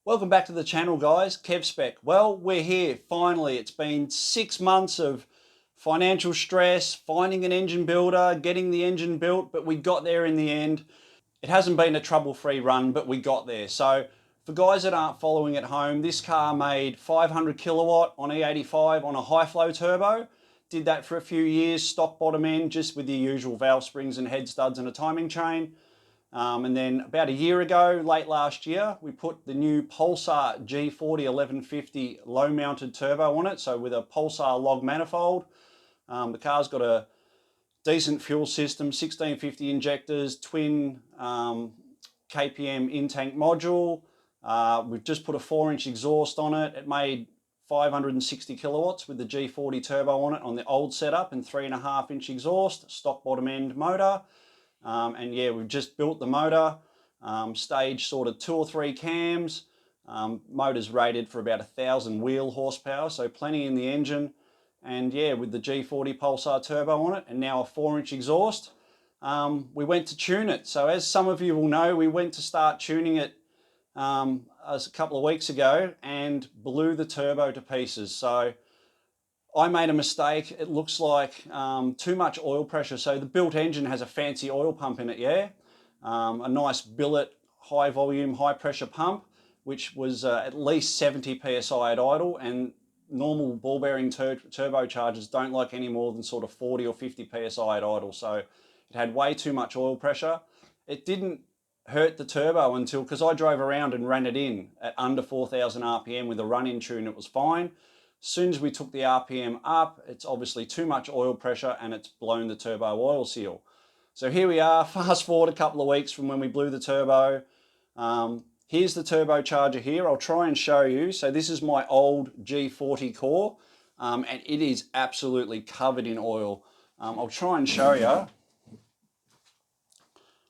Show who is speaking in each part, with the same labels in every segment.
Speaker 1: Welcome back to the channel, guys. KevSpec. Well, we're here finally. It's been 6 months of financial stress, finding an engine builder, getting the engine built, but we got there in the end. It hasn't been a trouble-free run, but we got there. So for guys that aren't following at home, this car made 500 kilowatt on E85 on a high flow turbo. Did that for a few years, stock bottom end, just with the usual valve springs and head studs and a timing chain. And then about a year ago, late last year, we put the new Pulsar G40 1150 low mounted turbo on it. So with a Pulsar log manifold, the car's got a decent fuel system, 1650 injectors, twin KPM in-tank module. We've just put a 4-inch exhaust on it. It made 560 kilowatts with the G40 turbo on it on the old setup and 3.5-inch exhaust, stock bottom end motor. And yeah, we've just built the motor, stage sort of 2 or 3 cams. Motor's rated for about 1,000 wheel horsepower, so plenty in the engine. And yeah, with the G40 Pulsar turbo on it and now a 4-inch exhaust, we went to tune it. So as some of you will know, we went to start tuning it a couple of weeks ago and blew the turbo to pieces. So I made a mistake. It looks like too much oil pressure. So the built engine has a fancy oil pump in it, yeah? A nice billet, high volume, high pressure pump, which was at least 70 PSI at idle, and normal ball bearing turbochargers don't like any more than sort of 40 or 50 PSI at idle. So it had way too much oil pressure. It didn't hurt the turbo until, because I drove around and ran it in at under 4,000 RPM with a run-in tune, it was fine. As soon as we took the RPM up, it's obviously too much oil pressure and it's blown the turbo oil seal. So here we are, fast forward a couple of weeks from when we blew the turbo. Here's the turbocharger here. I'll try and show you. So this is my old G40 core, and it is absolutely covered in oil. I'll try and show you.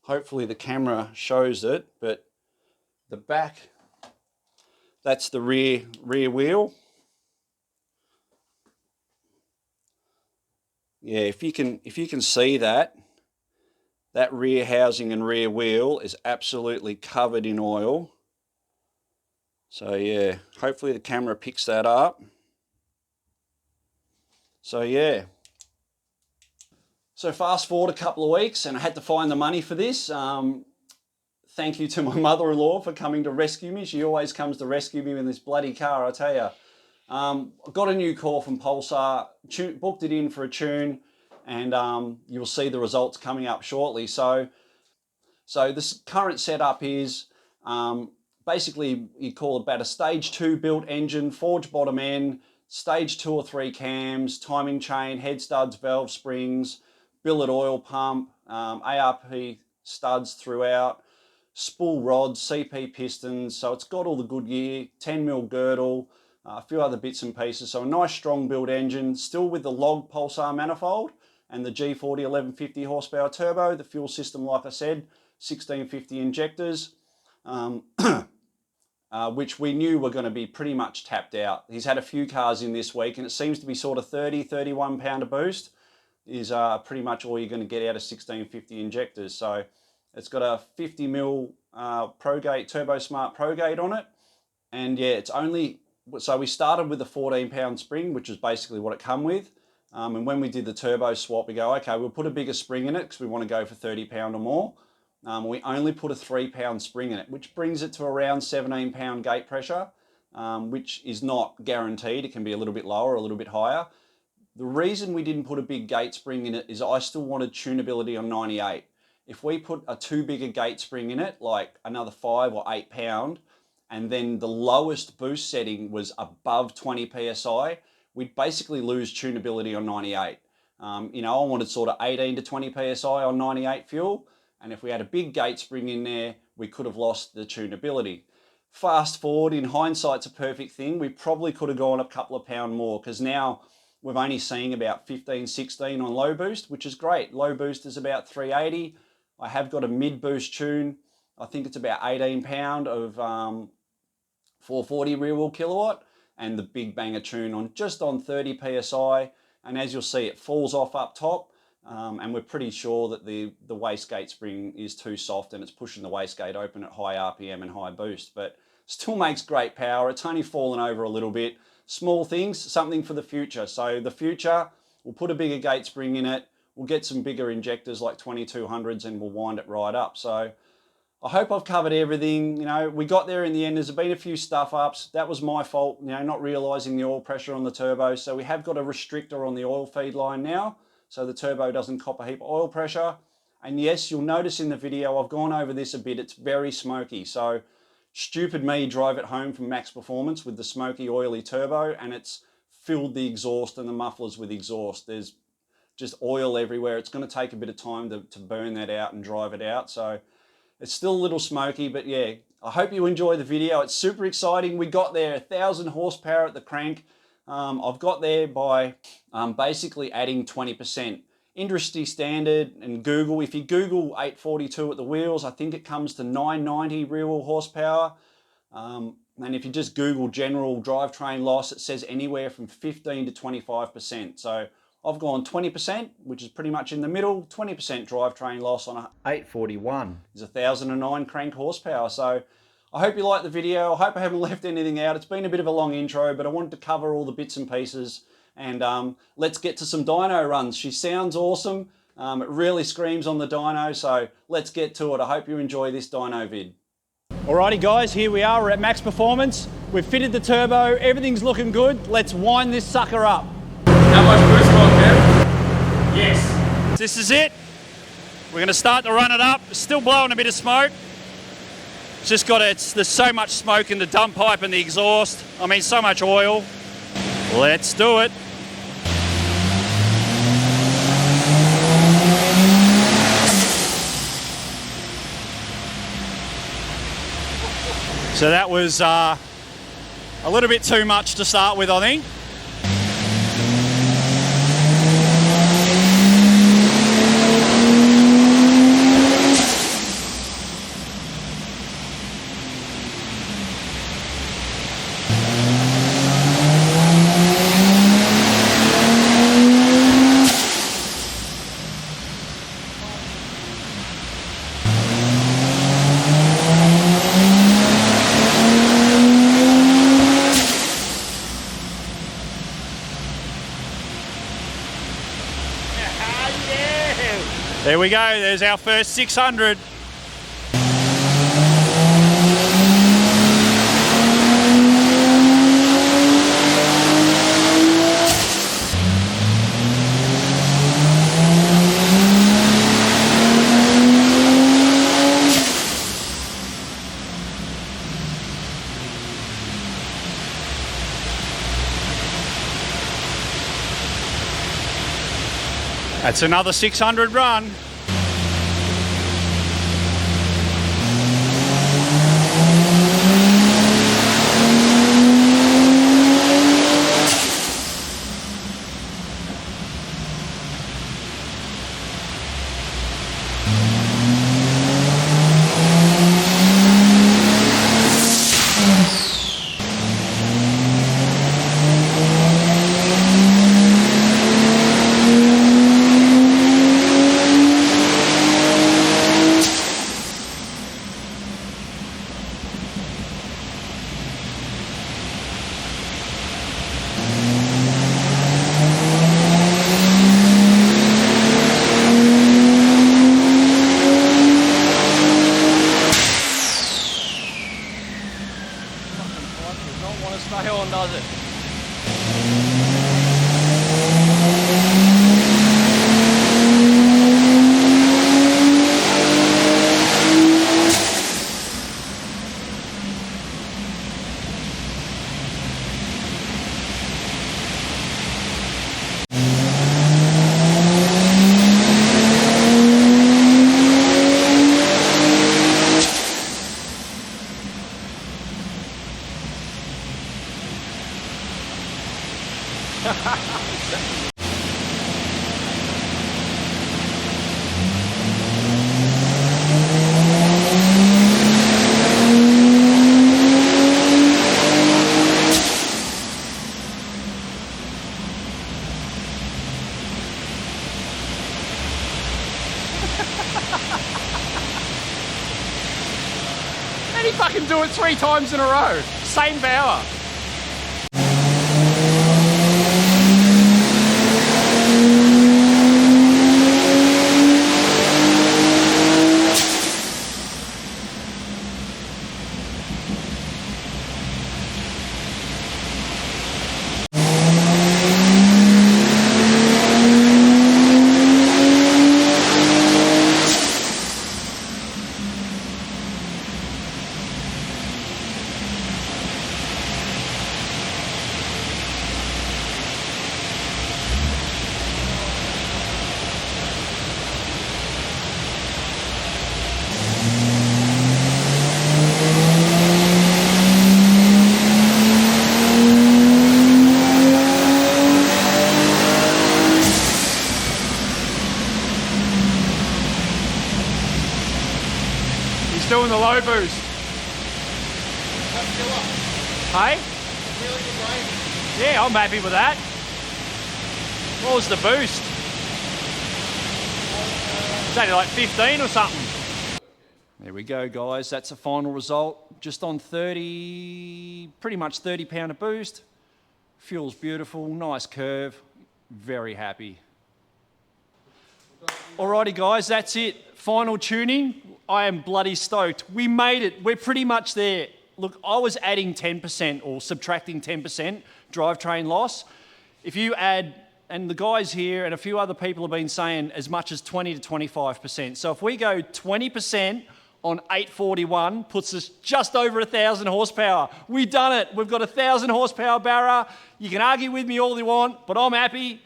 Speaker 1: Hopefully the camera shows it, but the back, that's the rear wheel. Yeah, if you can see that rear housing and rear wheel is absolutely covered in oil. So yeah, hopefully the camera picks that up. So yeah. So fast forward a couple of weeks and I had to find the money for this. Thank you to my mother-in-law for coming to rescue me. She always comes to rescue me in this bloody car, I tell you. I got a new core from Pulsar, booked it in for a tune, and you'll see the results coming up shortly. So this current setup is basically, you call it about a stage 2 built engine, forged bottom end, stage 2 or 3 cams, timing chain, head studs, valve springs, billet oil pump, ARP studs throughout, spool rods, CP pistons. So it's got all the good gear, 10mm girdle, a few other bits and pieces. So a nice strong build engine, still with the log Pulsar manifold and the G40 1150 horsepower turbo. The fuel system, like I said, 1650 injectors, which we knew were going to be pretty much tapped out. He's had a few cars in this week and it seems to be sort of 30, 31 pound a boost is pretty much all you're going to get out of 1650 injectors. So it's got a 50mm TURBOSMART Pro Gate on it. And yeah, it's only, so we started with a 14-pound spring, which is basically what it come with. And when we did the turbo swap, we go, okay, we'll put a bigger spring in it because we want to go for 30-pound or more. We only put a 3-pound spring in it, which brings it to around 17-pound gate pressure, which is not guaranteed. It can be a little bit lower, a little bit higher. The reason we didn't put a big gate spring in it is I still wanted tunability on 98. If we put a too big a gate spring in it, like another 5 or 8 pound, and then the lowest boost setting was above 20 PSI, we'd basically lose tunability on 98. You know, I wanted sort of 18 to 20 PSI on 98 fuel. And if we had a big gate spring in there, we could have lost the tunability. Fast forward, in hindsight's a perfect thing. We probably could have gone a couple of pound more because now we're only seeing about 15, 16 on low boost, which is great. Low boost is about 380. I have got a mid boost tune. I think it's about 18 pound of 440 rear wheel kilowatt, and the big banger tune on just on 30 PSI. And as you'll see, it falls off up top. And we're pretty sure that the wastegate spring is too soft and it's pushing the wastegate open at high RPM and high boost. But still makes great power. It's only fallen over a little bit. Small things, something for the future. So the future, we'll put a bigger gate spring in it. We'll get some bigger injectors like 2200s and we'll wind it right up. So I hope I've covered everything. You know, we got there in the end. There's been a few stuff ups. That was my fault, you know, not realizing the oil pressure on the turbo. So we have got a restrictor on the oil feed line now, so the turbo doesn't cop a heap of oil pressure. And yes, you'll notice in the video, I've gone over this a bit. It's very smoky. So stupid me drove it home from Maxx Performance with the smoky oily turbo, and it's filled the exhaust and the mufflers with exhaust. There's just oil everywhere. It's going to take a bit of time to burn that out and drive it out. So it's still a little smoky, but yeah, I hope you enjoy the video. It's super exciting. We got there 1,000 horsepower at the crank. I've got there by basically adding 20%. Industry standard and Google, if you Google 842 at the wheels, I think it comes to 990 rear wheel horsepower. And if you just Google general drivetrain loss, it says anywhere from 15 to 25%. So I've gone 20%, which is pretty much in the middle. 20% drivetrain loss on a 841 is 1,009 crank horsepower. So I hope you liked the video. I hope I haven't left anything out. It's been a bit of a long intro, but I wanted to cover all the bits and pieces. And let's get to some dyno runs. She sounds awesome. It really screams on the dyno, so let's get to it. I hope you enjoy this dyno vid. Alrighty guys, here we are. We're at Maxx Performance. We've fitted the turbo. Everything's looking good. Let's wind this sucker up.
Speaker 2: How much boost got, Kev? Yes.
Speaker 1: This is it. We're going to start to run it up. It's still blowing a bit of smoke. It's just got there's so much smoke in the dump pipe and the exhaust. I mean, so much oil. Let's do it. So that was a little bit too much to start with, I think. There we go, there's our first 600. That's another 600 run.
Speaker 2: me fucking do it 3 times in a row. Same power. Doing the low boost. Hey? Yeah, I'm happy with that. What was the boost? It's only like 15 or something. There we go, guys. That's the final result. Just on 30, pretty much 30 pound of boost. Fuel's beautiful, nice curve. Very happy. Alrighty, guys, that's it. Final tuning. I am bloody stoked. We made it. We're pretty much there. Look, I was adding 10% or subtracting 10% drivetrain loss. If you add, and the guys here and a few other people have been saying as much as 20 to 25%. So if we go 20% on 841, puts us just over 1,000 horsepower. We've done it. We've got 1,000 horsepower Barra. You can argue with me all you want, but I'm happy.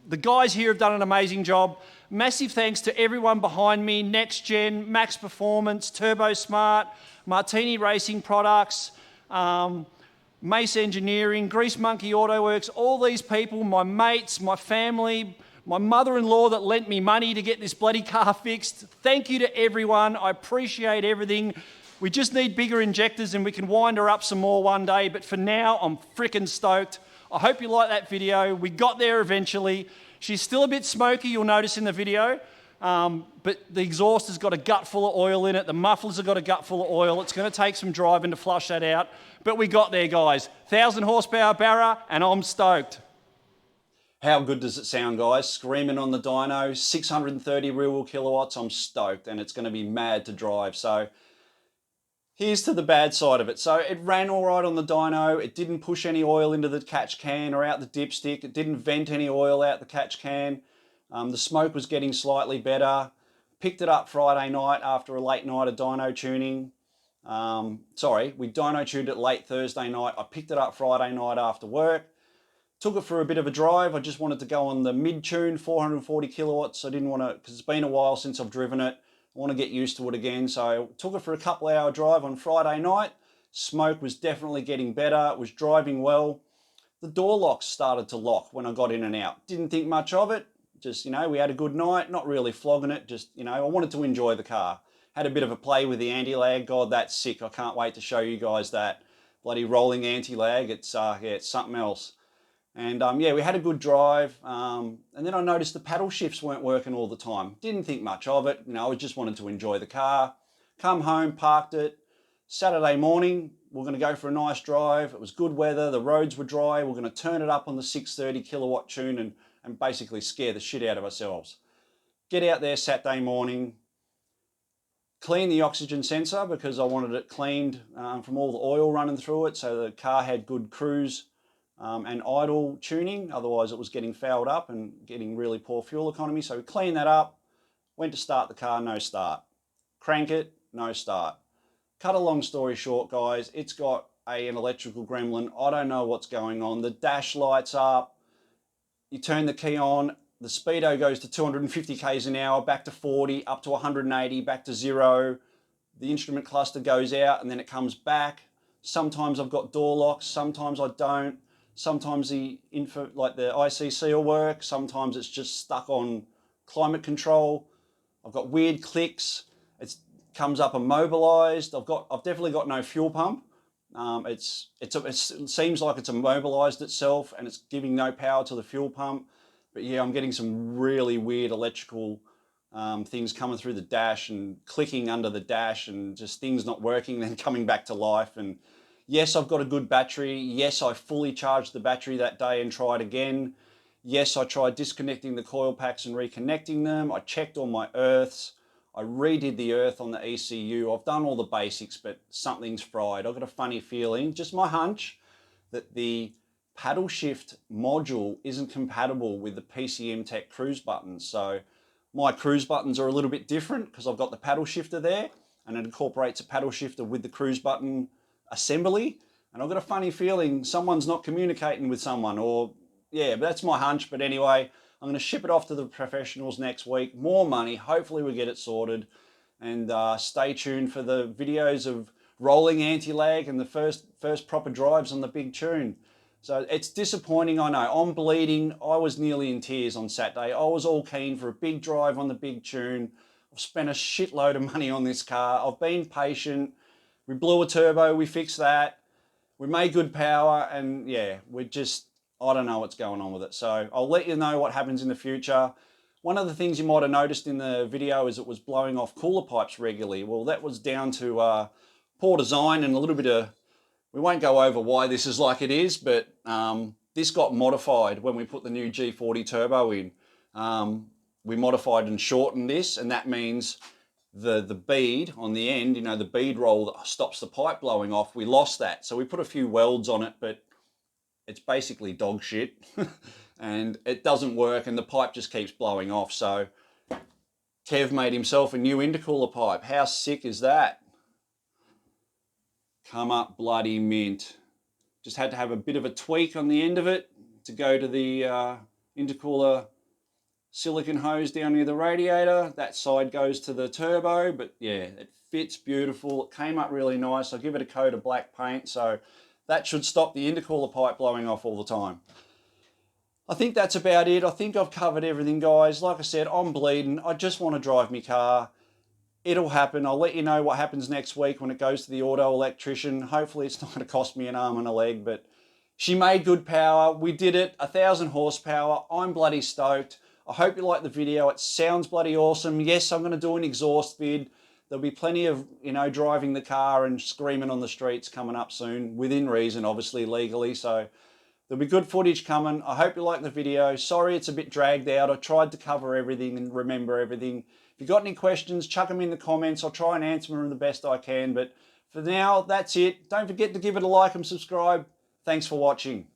Speaker 2: The guys here have done an amazing job. Massive thanks to everyone behind me, Next Gen, Maxx Performance, TURBOSMART, Martini Racing Products, Mace Engineering, Grease Monkey AUTOWERX, all these people, my mates, my family, my mother-in-law that lent me money to get this bloody car fixed. Thank you to everyone. I appreciate everything. We just need bigger injectors and we can wind her up some more one day, but for now, I'm freaking stoked. I hope you like that video. We got there eventually. She's still a bit smoky, you'll notice in the video, but the exhaust has got a gut full of oil in it. The mufflers have got a gut full of oil. It's going to take some driving to flush that out, but we got there, guys. 1,000 horsepower Barra, and I'm stoked.
Speaker 1: How good does it sound, guys? Screaming on the dyno, 630 real kilowatts. I'm stoked, and it's going to be mad to drive. So here's to the bad side of it. So it ran all right on the dyno. It didn't push any oil into the catch can or out the dipstick. It didn't vent any oil out the catch can. The smoke was getting slightly better. Picked it up Friday night after a late night of dyno tuning. Sorry, we dyno tuned it late Thursday night. I picked it up Friday night after work. Took it for a bit of a drive. I just wanted to go on the mid-tune, 440 kilowatts. I didn't want to, because it's been a while since I've driven it. I want to get used to it again, so I took it for a couple hour drive on Friday night. Smoke was definitely getting better. It was driving well. The door locks started to lock when I got in and out. Didn't think much of it. Just, you know, we had a good night, not really flogging it. Just, you know, I wanted to enjoy the car. Had a bit of a play with the anti-lag. God, that's sick. I can't wait to show you guys that bloody rolling anti-lag. It's, yeah, it's something else. And yeah, we had a good drive. And then I noticed the paddle shifts weren't working all the time. Didn't think much of it. You know, I just wanted to enjoy the car. Come home, parked it. Saturday morning, we're going to go for a nice drive. It was good weather. The roads were dry. We're going to turn it up on the 630 kilowatt tune and basically scare the shit out of ourselves. Get out there Saturday morning. Clean the oxygen sensor because I wanted it cleaned from all the oil running through it. So the car had good cruise and idle tuning, otherwise it was getting fouled up and getting really poor fuel economy. So we cleaned that up, went to start the car, no start. Crank it, no start. Cut a long story short, guys, it's got an electrical gremlin. I don't know what's going on. The dash lights up, you turn the key on, the speedo goes to 250 k's an hour, back to 40, up to 180, back to 0. The instrument cluster goes out and then it comes back. Sometimes I've got door locks, sometimes I don't. Sometimes the info, like the ICC will work. Sometimes it's just stuck on climate control. I've got weird clicks. It comes up immobilized. I've definitely got no fuel pump. It seems like it's immobilized itself and it's giving no power to the fuel pump. But yeah, I'm getting some really weird electrical things coming through the dash and clicking under the dash and just things not working, then coming back to life. And yes, I've got a good battery. Yes, I fully charged the battery that day and tried again. Yes, I tried disconnecting the coil packs and reconnecting them. I checked all my earths. I redid the earth on the ECU. I've done all the basics, but something's fried. I've got a funny feeling, just my hunch, that the paddle shift module isn't compatible with the PCM Tech cruise buttons. So my cruise buttons are a little bit different because I've got the paddle shifter there, and it incorporates a paddle shifter with the cruise button assembly. And I've got a funny feeling someone's not communicating with someone, or yeah, but that's my hunch. But anyway, I'm going to ship it off to the professionals next week. More money. Hopefully we get it sorted. And stay tuned for the videos of rolling anti-lag and the first proper drives on the big tune. So it's disappointing, I know. I'm bleeding. I was nearly in tears on Saturday. I was all keen for a big drive on the big tune. I've spent a shitload of money on this car. I've been patient. We blew a turbo. We fixed that. We made good power. And yeah, I don't know what's going on with it. So I'll let you know what happens in the future. One of the things you might have noticed in the video is it was blowing off cooler pipes regularly. Well, that was down to poor design and a little bit of, we won't go over why this is like it is, but this got modified when we put the new G40 turbo in. We modified and shortened this, and that means the bead on the end, you know, the bead roll that stops the pipe blowing off, we lost that. So we put a few welds on it, but it's basically dog shit and it doesn't work and the pipe just keeps blowing off. So Kev made himself a new intercooler pipe. How sick is that? Come up bloody mint. Just had to have a bit of a tweak on the end of it to go to the intercooler silicon hose down near the radiator. That side goes to the turbo, but yeah, it fits beautiful. It came up really nice. I'll give it a coat of black paint, so that should stop the intercooler pipe blowing off all the time. I think that's about it. I think I've covered everything, guys. Like I said, I'm bleeding. I just want to drive my car. It'll happen. I'll let you know what happens next week when it goes to the auto electrician. Hopefully it's not going to cost me an arm and a leg, but she made good power. We did it, 1,000 horsepower. I'm bloody stoked. I hope you like the video. It sounds bloody awesome. Yes, I'm going to do an exhaust vid. There'll be plenty of, you know, driving the car and screaming on the streets coming up soon, within reason, obviously, legally. So there'll be good footage coming. I hope you like the video. Sorry it's a bit dragged out. I tried to cover everything and remember everything. If you've got any questions, chuck them in the comments. I'll try and answer them the best I can. But for now, that's it. Don't forget to give it a like and subscribe. Thanks for watching.